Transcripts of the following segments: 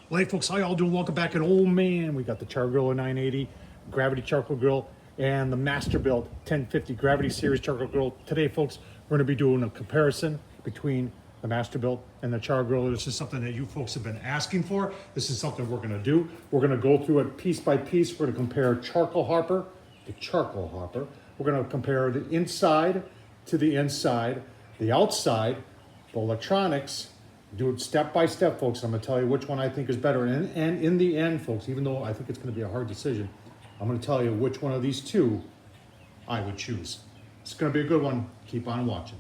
Well, hey folks, how y'all doing? Welcome back. And oh man, we got the Char-Griller 980 Gravity Charcoal Grill and the Masterbuilt 1050 Gravity Series Charcoal Grill. Today, folks, we're going to be doing a comparison between the Masterbuilt and the Char-Griller. This is something that you folks have been asking for. This is something we're going to do. We're going to go through it piece by piece. We're going to compare charcoal hopper to charcoal hopper. We're going to compare the inside to the inside, the outside, the electronics. Do it step by step, folks. I'm going to tell you which one I think is better. And in the end, folks, even though I think it's going to be a hard decision, I'm going to tell you which one of these two I would choose. It's going to be a good one. Keep on watching.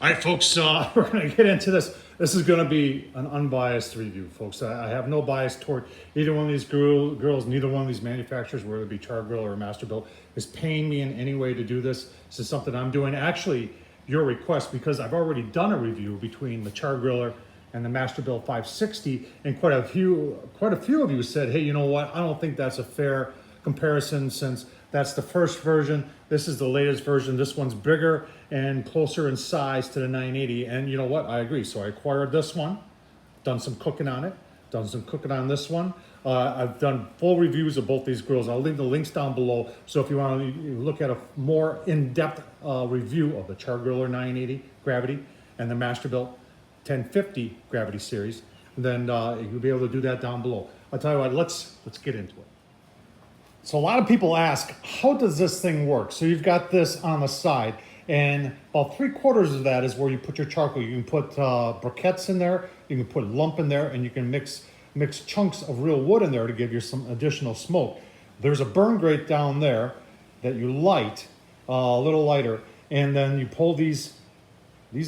All right, folks, we're going to get into this. This is going to be an unbiased review, folks. I have no bias toward either one of these girls, neither one of these manufacturers, whether it be Char-Griller or Masterbuilt, is paying me in any way to do this. This is something I'm doing. Actually, your request, because I've already done a review between the Char-Griller and the Masterbuilt 560, and quite a few of you said, hey, you know what, I don't think that's a fair comparison since that's the first version, this is the latest version, this one's bigger and closer in size to the 980, and you know what, I agree. So I acquired this one, done some cooking on it, done some cooking on this one. I've done full reviews of both these grills. I'll leave the links down below. So if you want to look at a more in-depth review of the Char-Griller 980 Gravity and the Masterbuilt 1050 Gravity Series, then you'll be able to do that down below. I'll tell you what, let's get into it. So a lot of people ask, how does this thing work? So you've got this on the side, and about 3/4 of that is where you put your charcoal. You can put briquettes in there, you can put lump in there, and you can mix chunks of real wood in there to give you some additional smoke. There's a burn grate down there that you light a little lighter, and then you pull these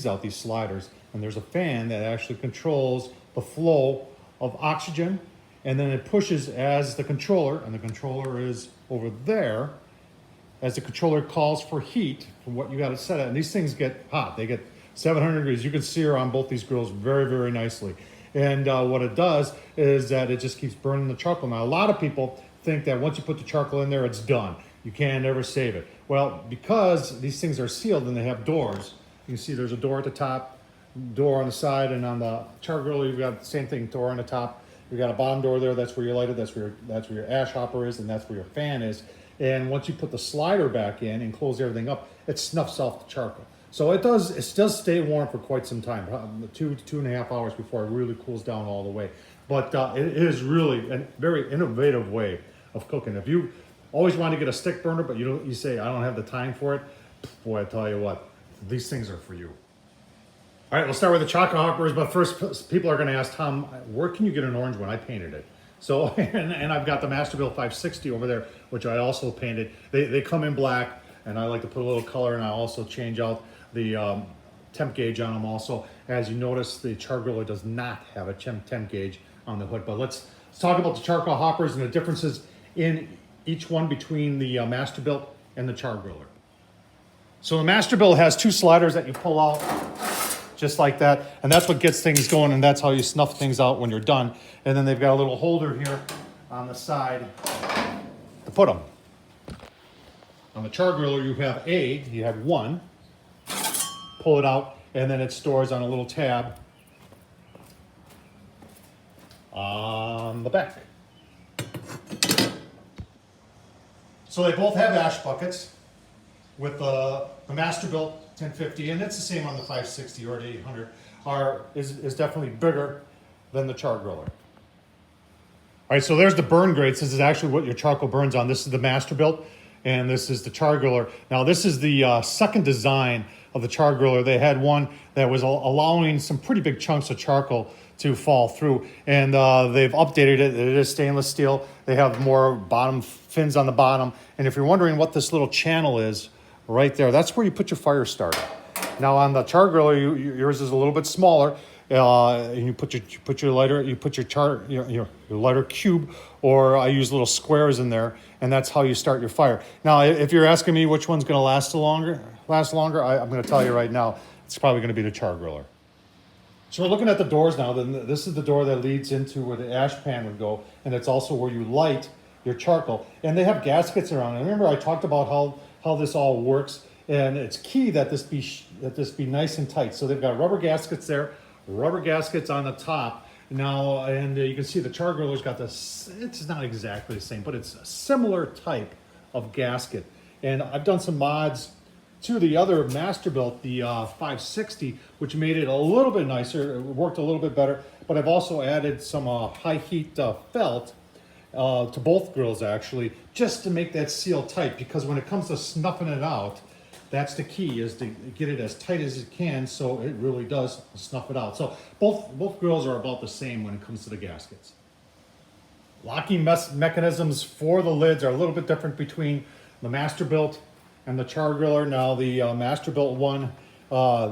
out, these sliders, and there's a fan that actually controls the flow of oxygen, and then it pushes as the controller, and the controller is over there, as the controller calls for heat from what you got it set at. And these things get hot. They get 700 degrees. You can sear on both these grills very, very nicely. And what it does is that it just keeps burning the charcoal. Now, a lot of people think that once you put the charcoal in there, it's done. You can't ever save it. Well, because these things are sealed and they have doors, you can see there's a door at the top, door on the side, and on the Char-Griller, you've got the same thing, door on the top. You've got a bottom door there, that's where you light it, that's where your ash hopper is, and that's where your fan is. And once you put the slider back in and close everything up, it snuffs off the charcoal. So it does stay warm for quite some time, 2.5 hours before it really cools down all the way. But it is really a very innovative way of cooking. If you always want to get a stick burner, but you say, I don't have the time for it, boy, I tell you what, these things are for you. All right, we'll start with the charcoal hoppers, but first people are going to ask, Tom, where can you get an orange one? I painted it. So, and I've got the Masterbuilt 560 over there, which I also painted. They come in black, and I like to put a little color, and I also change out the temp gauge on them also. As you notice, the Char-Griller does not have a temp gauge on the hood. But let's talk about the charcoal hoppers and the differences in each one between the Masterbuilt and the Char-Griller. So the Masterbuilt has two sliders that you pull out just like that, and that's what gets things going, and that's how you snuff things out when you're done. And then they've got a little holder here on the side to put them. On the Char-Griller, you have one, pull it out, and then it stores on a little tab on the back. So they both have ash buckets. With the Masterbuilt 1050, and it's the same on the 560 or the 800, is definitely bigger than the Char-Griller. All right, so there's the burn grates. This is actually what your charcoal burns on. This is the Masterbuilt, and this is the Char-Griller. Now, this is the second design of the Char-Griller. They had one that was allowing some pretty big chunks of charcoal to fall through, and they've updated it. It is stainless steel. They have more bottom fins on the bottom, and if you're wondering what this little channel is, right there, that's where you put your fire starter. Now on the Char-Griller, yours is a little bit smaller, and you put your lighter, your lighter cube, or I use little squares in there, and that's how you start your fire. Now, if you're asking me which one's going to last longer, I'm going to tell you right now, it's probably going to be the Char-Griller. So we're looking at the doors now. Then this is the door that leads into where the ash pan would go, and it's also where you light your charcoal. And they have gaskets around. And remember, I talked about how this all works, and it's key that this be nice and tight. So they've got rubber gaskets there, rubber gaskets on the top, Now, and you can see the Char-Griller's got this, it's not exactly the same, but it's a similar type of gasket. And I've done some mods to the other Masterbuilt, the 560, which made it a little bit nicer. It worked a little bit better, but I've also added some high heat felt to both grills actually, just to make that seal tight, because when it comes to snuffing it out, that's the key, is to get it as tight as it can so it really does snuff it out. So both grills are about the same when it comes to the gaskets. Locking mechanisms for the lids are a little bit different between the Masterbuilt and the Char-Griller. Now the Masterbuilt one,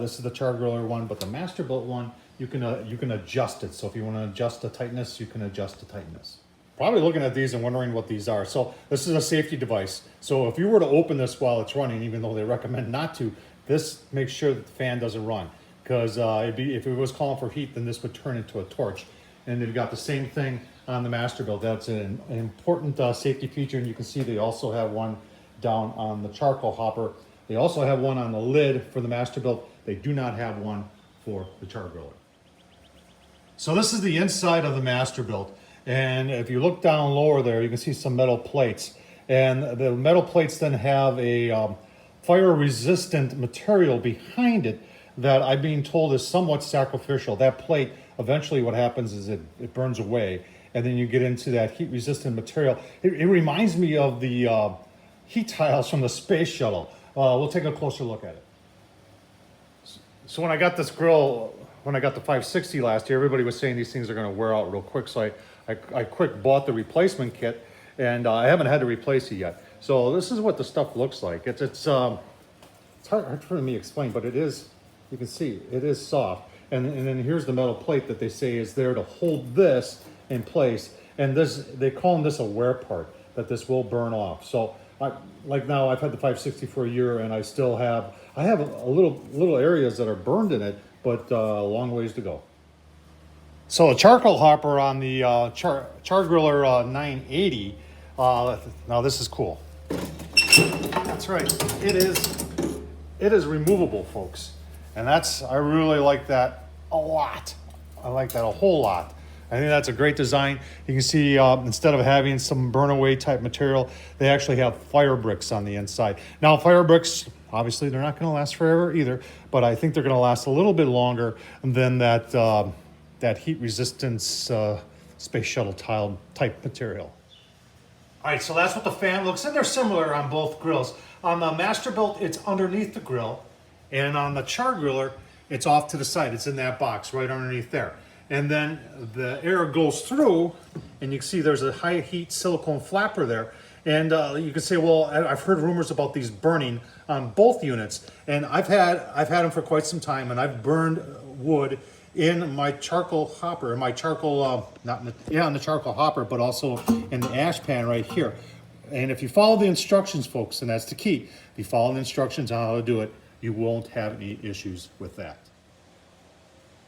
this is the Char-Griller one, but the Masterbuilt one, you can adjust it. So if you want to adjust the tightness, you can adjust the tightness. Probably looking at these and wondering what these are. So this is a safety device. So if you were to open this while it's running, even though they recommend not to, this makes sure that the fan doesn't run. Because if it was calling for heat, then this would turn into a torch. And they've got the same thing on the Masterbuilt. That's an important safety feature. And you can see they also have one down on the charcoal hopper. They also have one on the lid for the Masterbuilt. They do not have one for the Char-Griller. So this is the inside of the Masterbuilt. And if you look down lower there, you can see some metal plates. And the metal plates then have a fire-resistant material behind it that I'm being told is somewhat sacrificial. That plate, eventually what happens is it burns away, and then you get into that heat-resistant material. It reminds me of the heat tiles from the space shuttle. We'll take a closer look at it. So when I got this grill, when I got the 560 last year, everybody was saying these things are going to wear out real quick. So I quick bought the replacement kit, and I haven't had to replace it yet. So this is what the stuff looks like. It's hard for me to explain, but it is, you can see, it is soft. And then here's the metal plate that they say is there to hold this in place. And this, they call this a wear part, that this will burn off. So like now I've had the 560 for a year, and I still have, I have a little areas that are burned in it, but a long ways to go. So a charcoal hopper on the Char-Griller 980, now this is cool. That's right, it is removable, folks. And I really like that a lot. I like that a whole lot. I think that's a great design. You can see instead of having some burn away type material, they actually have fire bricks on the inside. Now fire bricks, obviously they're not going to last forever either, but I think they're going to last a little bit longer than that heat resistance space shuttle tile type material. All right, so that's what the fan looks, and they're similar on both grills. On the Masterbuilt, it's underneath the grill, and on the Char-Griller, it's off to the side. It's in that box right underneath there. And then the air goes through, and you can see there's a high heat silicone flapper there. And you can say, well, I've heard rumors about these burning on both units, and I've had them for quite some time, and I've burned wood in my charcoal hopper, in my charcoal, in the charcoal hopper, but also in the ash pan right here. And if you follow the instructions, folks, and that's the key, if you follow the instructions on how to do it, you won't have any issues with that.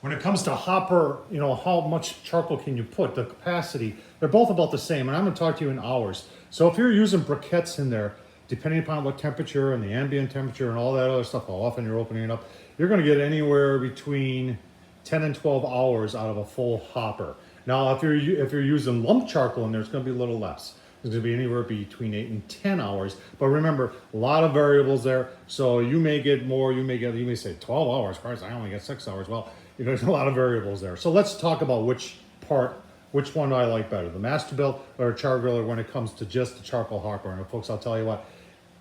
When it comes to hopper, you know, how much charcoal can you put, the capacity, they're both about the same, and I'm gonna talk to you in hours. So if you're using briquettes in there, depending upon what temperature and the ambient temperature and all that other stuff, how often you're opening it up, you're gonna get anywhere between 10 and 12 hours out of a full hopper. Now, if you're using lump charcoal in there, it's gonna be a little less. It's gonna be anywhere between 8 and 10 hours. But remember, a lot of variables there. So you may get more, you may say 12 hours, Christ, I only get 6 hours. Well, you know, there's a lot of variables there. So let's talk about which one I like better, the Masterbuilt or Char-Griller when it comes to just the charcoal hopper. And folks, I'll tell you what,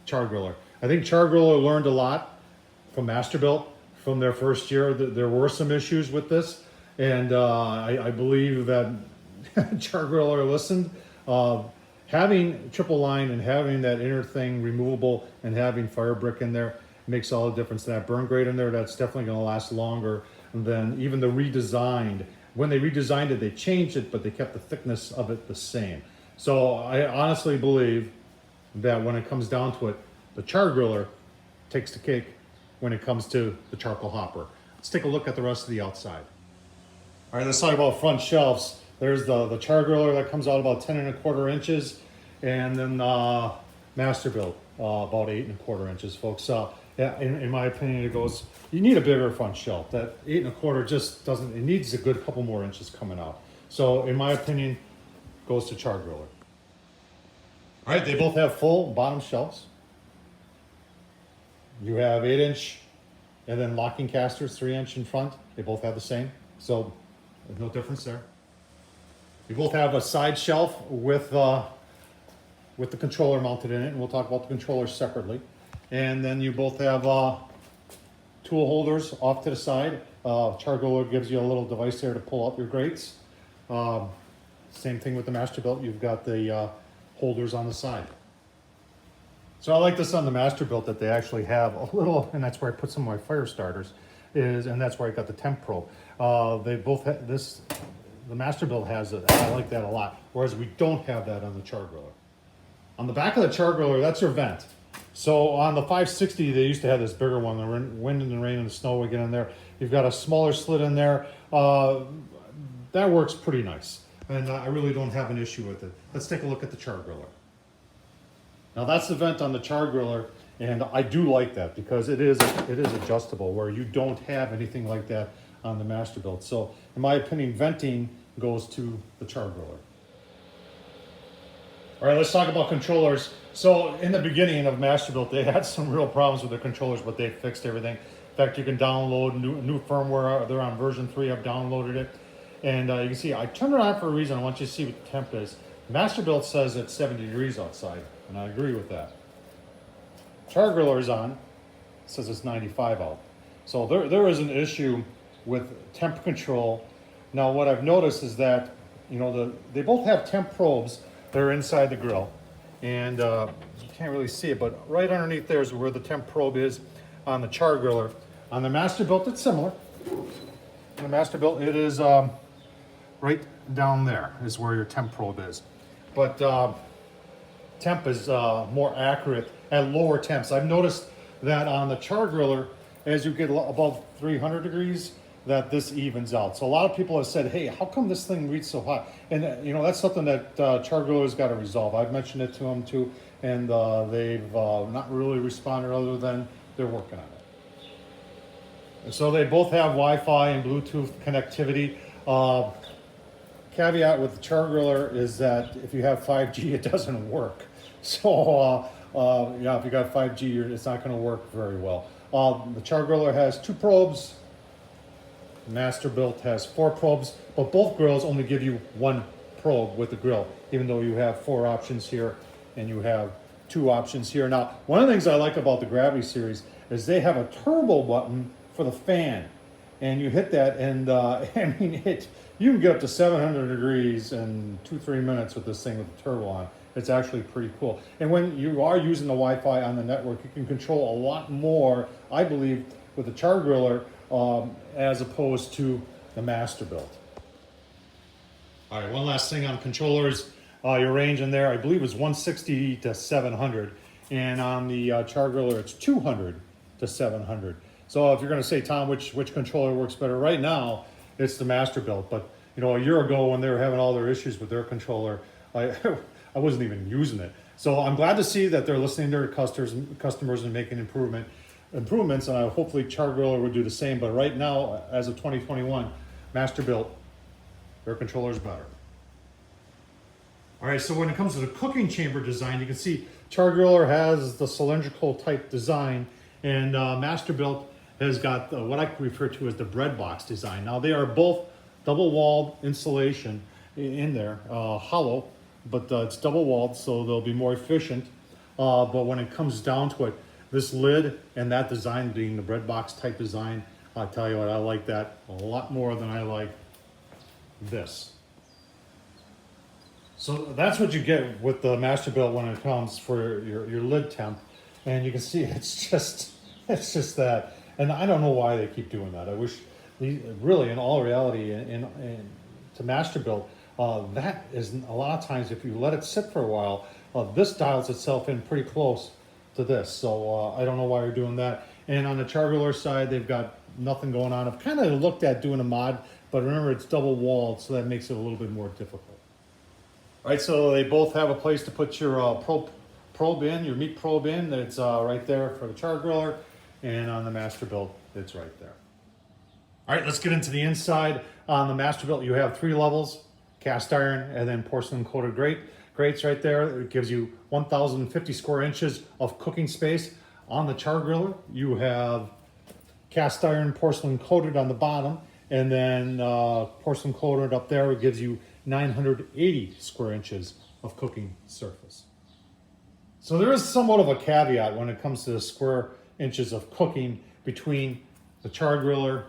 Char-Griller. I think Char-Griller learned a lot from Masterbuilt from their first year. There were some issues with this, and I believe that Char-Griller listened. Having triple line and having that inner thing removable and having fire brick in there makes all the difference. That burn grate in there, that's definitely going to last longer than even the redesigned. When they redesigned it, they changed it, but they kept the thickness of it the same. So I honestly believe that when it comes down to it, the Char-Griller takes the cake when it comes to the charcoal hopper. Let's take a look at the rest of the outside. All right, let's talk about front shelves. There's the Char-Griller that comes out about 10 1/4 inches, and then Masterbuilt about 8 1/4 inches, folks. Yeah, in my opinion, it goes, you need a bigger front shelf. That 8 1/4 just doesn't, it needs a good couple more inches coming out. So in my opinion, goes to Char-Griller. All right, they both have full bottom shelves. You have 8-inch and then locking casters, 3-inch in front. They both have the same, so there's no difference there. You both have a side shelf with the controller mounted in it, and we'll talk about the controllers separately. And then you both have tool holders off to the side. Char-Griller gives you a little device there to pull out your grates. Same thing with the Masterbuilt. You've got the holders on the side. So I like this on the Masterbuilt that they actually have a little, and that's where I put some of my fire starters, and that's where I got the temp probe. They both have this, the Masterbuilt has it. I like that a lot, whereas we don't have that on the Char-Griller. On the back of the Char-Griller, that's your vent. So on the 560, they used to have this bigger one. The wind and the rain and the snow would get in there. You've got a smaller slit in there. That works pretty nice. And I really don't have an issue with it. Let's take a look at the Char-Griller. Now that's the vent on the Char-Griller, and I do like that because it is adjustable, where you don't have anything like that on the Masterbuilt. So in my opinion, venting goes to the Char-Griller. All right, let's talk about controllers. So in the beginning of Masterbuilt, they had some real problems with their controllers, but they fixed everything. In fact, you can download new firmware. They're on version 3. I've downloaded it. And you can see, I turned it on for a reason. I want you to see what the temp is. Masterbuilt says it's 70 degrees outside, and I agree with that. Char-Griller is on. It says it's 95 out. So there is an issue with temp control. Now, what I've noticed is that, you know, they both have temp probes. They're inside the grill, and you can't really see it, but right underneath there is where the temp probe is on the Char-Griller. On the Masterbuilt, it's similar. On the Masterbuilt, it is right down there is where your temp probe is. But temp is more accurate at lower temps. I've noticed that on the Char-Griller, as you get above 300 degrees, that this evens out. So a lot of people have said, hey, how come this thing reads so hot? And you know, that's something that Char-Griller's got to resolve. I've mentioned it to them too, and they've not really responded other than they're working on it. And so they both have Wi-Fi and Bluetooth connectivity. Caveat with the Char-Griller is that if you have 5G, it doesn't work. So yeah, if you got 5G, it's not going to work very well. The Char-Griller has 2 probes. Masterbuilt has 4 probes, but both grills only give you 1 probe with the grill, even though you have 4 options here and you have 2 options here. Now, one of the things I like about the Gravity series is they have a turbo button for the fan, and you hit that, and I mean, you can get up to 700 degrees in 2-3 minutes with this thing with the turbo on. It's actually pretty cool. And when you are using the Wi-Fi on the network, you can control a lot more, I believe, with the Char-Griller as opposed to the Masterbuilt. All right, one last thing on controllers. Your range in there, I believe, is 160 to 700, and on the Char-Griller, it's 200 to 700. So if you're going to say, Tom, which controller works better right now, it's the Masterbuilt. But you know, a year ago when they were having all their issues with their controller, I wasn't even using it. So I'm glad to see that they're listening to their customers and making improvements, and hopefully Char-Griller would do the same. But right now, as of 2021, Masterbuilt, their controller is better. All right, so when it comes to the cooking chamber design, you can see Char-Griller has the cylindrical type design, and Masterbuilt has got what I refer to as the bread box design. Now, they are both double-walled insulation in there, hollow, but it's double-walled, so they'll be more efficient. But when it comes down to it, this lid and that design being the bread box type design, I'll tell you what, I like that a lot more than I like this. So that's what you get with the Masterbuilt when it comes for your lid temp. And you can see it's just that. And I don't know why they keep doing that. I wish, really, in all reality, to Masterbuilt, that is a lot of times, if you let it sit for a while, this dials itself in pretty close to this. So I don't know why you're doing that. And on the Char-Griller side, they've got nothing going on. I've kind of looked at doing a mod, but remember, it's double walled, so that makes it a little bit more difficult. All right, so they both have a place to put your probe in, your meat probe in. It's right there for the Char-Griller. and on the Masterbuilt, it's right there. All right, let's get into the inside. On the Masterbuilt, you have 3 levels, cast iron and then porcelain coated grates right there. It gives you 1,050 square inches of cooking space. On the Char-Griller, you have cast iron porcelain coated on the bottom, and then porcelain coated up there. It gives you 980 square inches of cooking surface. So there is somewhat of a caveat when it comes to the square inches of cooking between the Char-Griller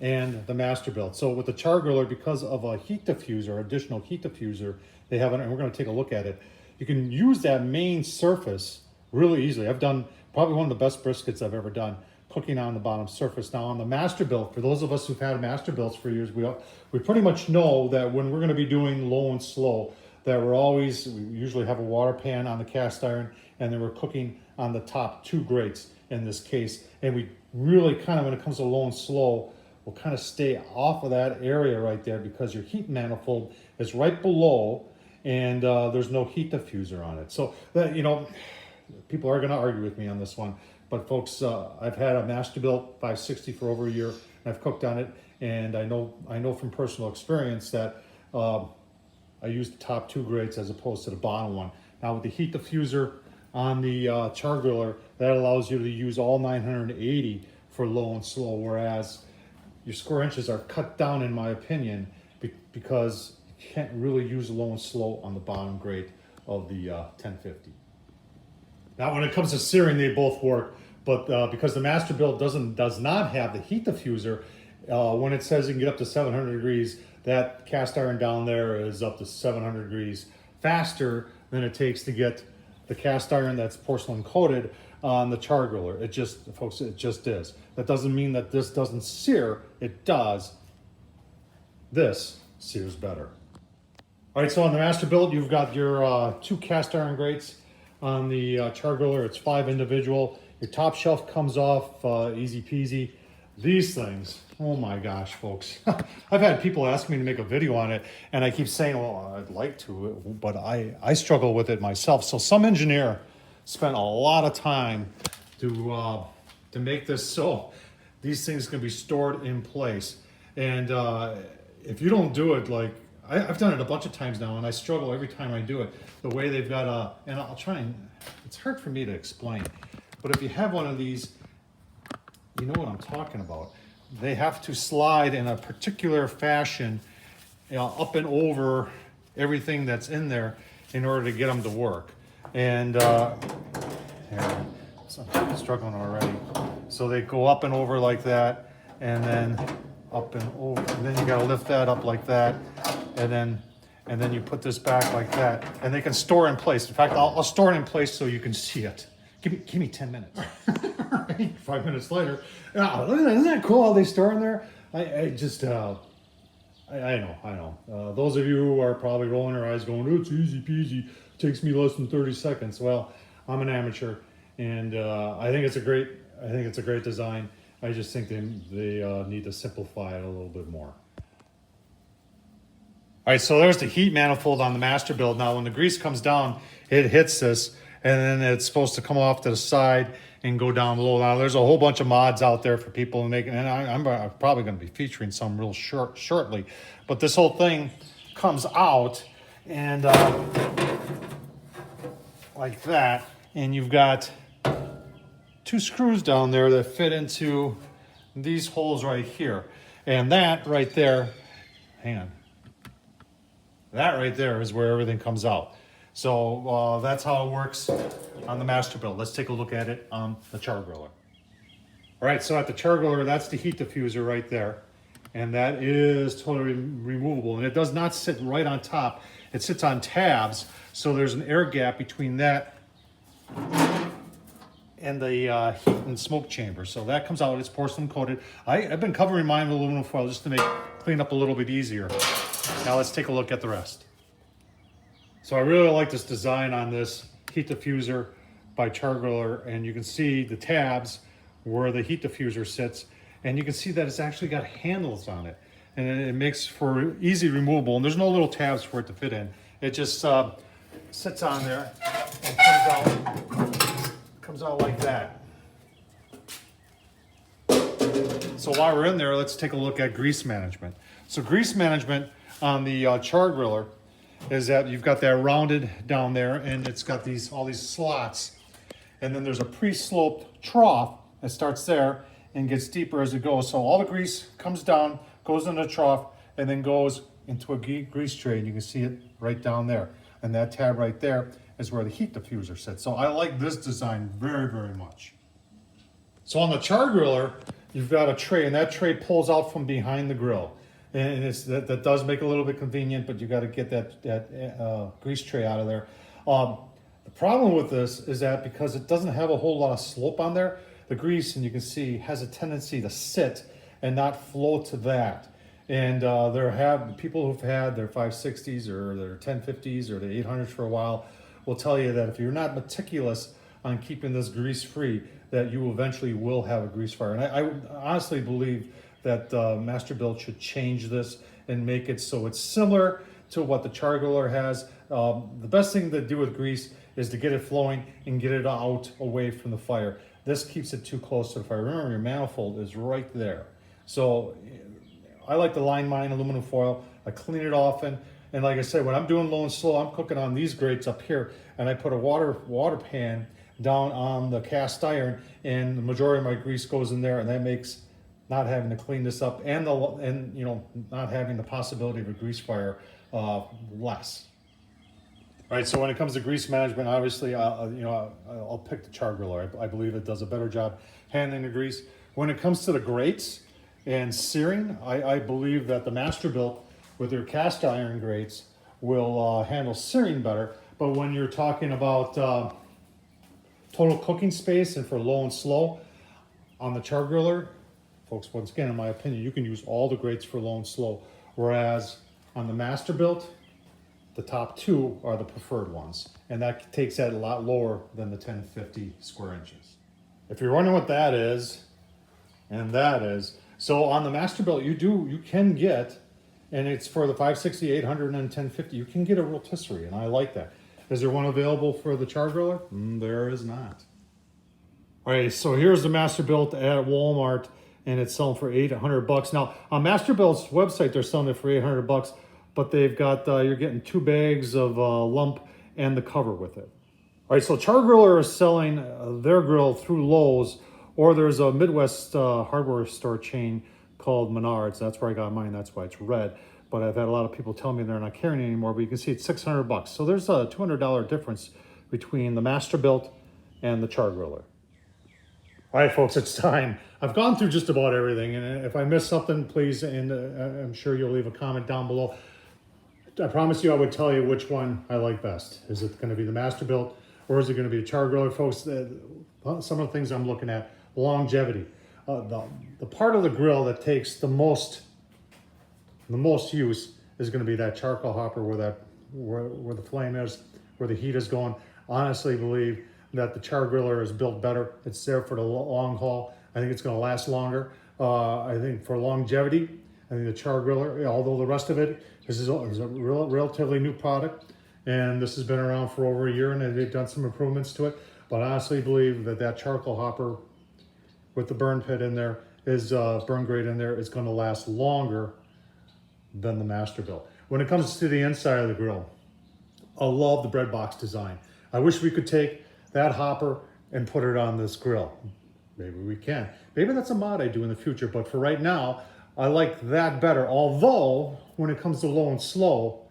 and the Masterbuilt. So with the Char-Griller, because of a heat diffuser, additional heat diffuser, they have it, and we're going to take a look at it. You can use that main surface really easily. I've done probably one of the best briskets I've ever done, cooking on the bottom surface. Now on the Masterbuilt, for those of us who've had Masterbuilts for years, we pretty much know that when we're going to be doing low and slow, that we usually have a water pan on the cast iron, and then we're cooking on the top 2 grates in this case. And we really kind of, when it comes to low and slow, we'll kind of stay off of that area right there because your heat manifold is right below, and there's no heat diffuser on it. So that, you know, people are going to argue with me on this one, but folks, I've had a Masterbuilt 560 for over a year, and I've cooked on it, and I know from personal experience that I use the top 2 grates as opposed to the bottom one. Now with the heat diffuser on the Char-Griller, that allows you to use all 980 for low and slow, whereas your square inches are cut down, in my opinion, because you can't really use low and slow on the bottom grate of the 1050. Now when it comes to searing, they both work, but because the Masterbuilt does not have the heat diffuser, when it says you can get up to 700 degrees, that cast iron down there is up to 700 degrees faster than it takes to get the cast iron that's porcelain coated on the Char-Griller. It just, folks, it just is. That doesn't mean that this doesn't sear. It does. This sears better. All right, so on the Masterbuilt, you've got your 2 cast iron grates. On the Char-Griller, it's 5 individual. Your top shelf comes off easy peasy. These things, oh my gosh, folks. I've had people ask me to make a video on it, and I keep saying, well, I'd like to, but I struggle with it myself. So some engineer spent a lot of time to make this so these things can be stored in place. And if you don't do it, like, I've done it a bunch of times now, and I struggle every time I do it. The way they've got and I'll try and, it's hard for me to explain, but if you have one of these, you know what I'm talking about. They have to slide in a particular fashion, you know, up and over everything that's in there in order to get them to work. And here, so I'm struggling already. So they go up and over like that, and then up and over, and then you gotta lift that up like that, and then you put this back like that, and they can store in place. In fact, I'll store it in place so you can see it. Give me 10 minutes. 5 minutes later, isn't that cool how they store in there? I know. Those of you who are probably rolling your eyes going, oh, it's easy peasy, it takes me less than 30 seconds. Well, I'm an amateur, and I think it's a great design. I just think they need to simplify it a little bit more. All right, so there's the heat manifold on the Masterbuilt. Now when the grease comes down, it hits this, and then it's supposed to come off to the side and go down below. Now there's a whole bunch of mods out there for people to make, and I'm probably going to be featuring some real shortly. But this whole thing comes out and like that, and you've got 2 screws down there that fit into these holes right here, and that right there, hang on, that right there is where everything comes out. So that's how it works on the Masterbuilt. Let's take a look at it on the Char-Griller. All right, so at the Char-Griller, that's the heat diffuser right there. And that is totally removable. And it does not sit right on top. It sits on tabs. So there's an air gap between that and the heat and smoke chamber. So that comes out, it's porcelain coated. I've been covering mine with aluminum foil just to clean up a little bit easier. Now let's take a look at the rest. So I really like this design on this heat diffuser by Char-Griller, and you can see the tabs where the heat diffuser sits, and you can see that it's actually got handles on it, and it makes for easy removable, and there's no little tabs for it to fit in. It just sits on there and comes out like that. So while we're in there, let's take a look at grease management. So grease management on the Char-Griller is that you've got that rounded down there, and it's got all these slots, and then there's a pre-sloped trough that starts there and gets deeper as it goes. So all the grease comes down, goes in the trough, and then goes into a grease tray, and you can see it right down there. And that tab right there is where the heat diffuser sits. So I like this design very, very much. So on the Char-Griller, you've got a tray, and that tray pulls out from behind the grill. And that does make it a little bit convenient, but you got to get that grease tray out of there. The problem with this is that because it doesn't have a whole lot of slope on there, the grease, and you can see, has a tendency to sit and not flow to that. And there have people who've had their 560s or their 1050s or the 800s for a while will tell you that if you're not meticulous on keeping this grease free, that you eventually will have a grease fire. And I honestly believe that Masterbuilt should change this and make it so it's similar to what the Char-Griller has. The best thing to do with grease is to get it flowing and get it out away from the fire. This keeps it too close to the fire. Remember, your manifold is right there. So I like to line mine aluminum foil. I clean it often. And like I said, when I'm doing low and slow, I'm cooking on these grates up here, and I put a water pan down on the cast iron, and the majority of my grease goes in there, and that makes not having to clean this up and you know, not having the possibility of a grease fire less. All right, so when it comes to grease management, obviously, you know, I'll pick the Char-Griller. I believe it does a better job handling the grease. When it comes to the grates and searing, I believe that the Masterbuilt with their cast iron grates will handle searing better. But when you're talking about total cooking space and for low and slow, on the Char-Griller, folks, once again, in my opinion, you can use all the grates for low and slow. Whereas on the Masterbuilt, the top two are the preferred ones. And that takes that a lot lower than the 1050 square inches. If you're wondering what that is, and that is, so on the Masterbuilt, you can get, and it's for the 560, 800, and 1050, you can get a rotisserie, and I like that. Is there one available for the Char-Griller? There is not. All right, so here's the Masterbuilt at Walmart, and it's selling for $800. Now, on Masterbuilt's website, they're selling it for $800, but they've got, you're getting 2 bags of lump and the cover with it. All right, so Char-Griller is selling their grill through Lowe's, or there's a Midwest hardware store chain called Menards. That's where I got mine. That's why it's red. But I've had a lot of people tell me they're not carrying it anymore, but you can see it's $600. So there's a $200 difference between the Masterbuilt and the Char-Griller. All right, folks, it's time. I've gone through just about everything, and if I missed something, please, and I'm sure you'll leave a comment down below. I promise you I would tell you which one I like best. Is it going to be the Masterbuilt, or is it going to be the Char-Griller? Folks, some of the things I'm looking at, longevity. The part of the grill that takes the most use is going to be that charcoal hopper where the flame is, where the heat is going. Honestly believe that the Char-Griller is built better. It's there for the long haul. I think it's going to last longer. I think for longevity, I think the Char-Griller, although the rest of it is a relatively new product, and this has been around for over a year, and they've done some improvements to it. But I honestly believe that charcoal hopper with the burn pit in there is burn grate in there is going to last longer than the Masterbuilt. When it comes to the inside of the grill, I love the bread box design. I wish we could take that hopper and put it on this grill. Maybe we can. Maybe that's a mod I do in the future, but for right now, I like that better. Although, when it comes to low and slow,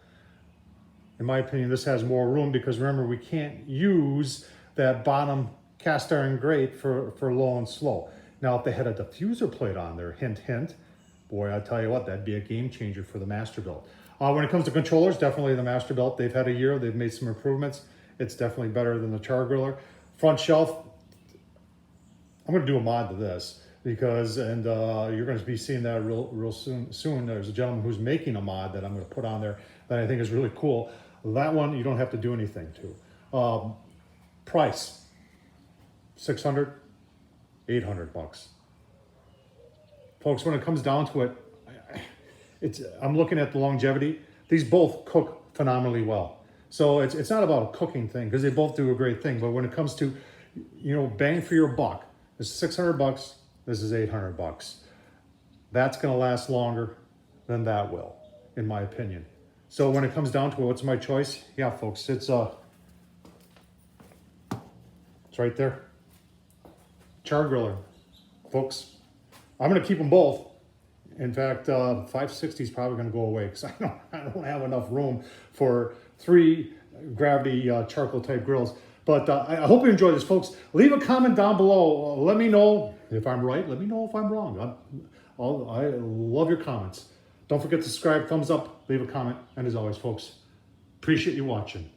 in my opinion, this has more room because remember, we can't use that bottom cast iron grate for low and slow. Now, if they had a diffuser plate on there, hint, hint, boy, I'll tell you what, that'd be a game changer for the Masterbuilt. When it comes to controllers, definitely the Masterbuilt. They've had a year, they've made some improvements. It's definitely better than the Char-Griller. Front shelf, I'm gonna do a mod to this because, and you're gonna be seeing that real soon. There's a gentleman who's making a mod that I'm gonna put on there that I think is really cool. That one, you don't have to do anything to. Price, $600, $800. Folks, when it comes down to it, I'm looking at the longevity. These both cook phenomenally well. So it's not about a cooking thing because they both do a great thing. But when it comes to, you know, bang for your buck, this is $600, this is $800. that's going to last longer than that will, in my opinion. So when it comes down to it, what's my choice? Yeah, folks, it's right there. Char-Griller. Folks, I'm going to keep them both. In fact, 560 is probably going to go away because I don't have enough room for 3 gravity charcoal type grills. But I hope you enjoy this, folks. Leave a comment down below. Let me know if I'm right. Let me know if I'm wrong. I love your comments. Don't forget to subscribe, thumbs up, leave a comment. And as always, folks, appreciate you watching.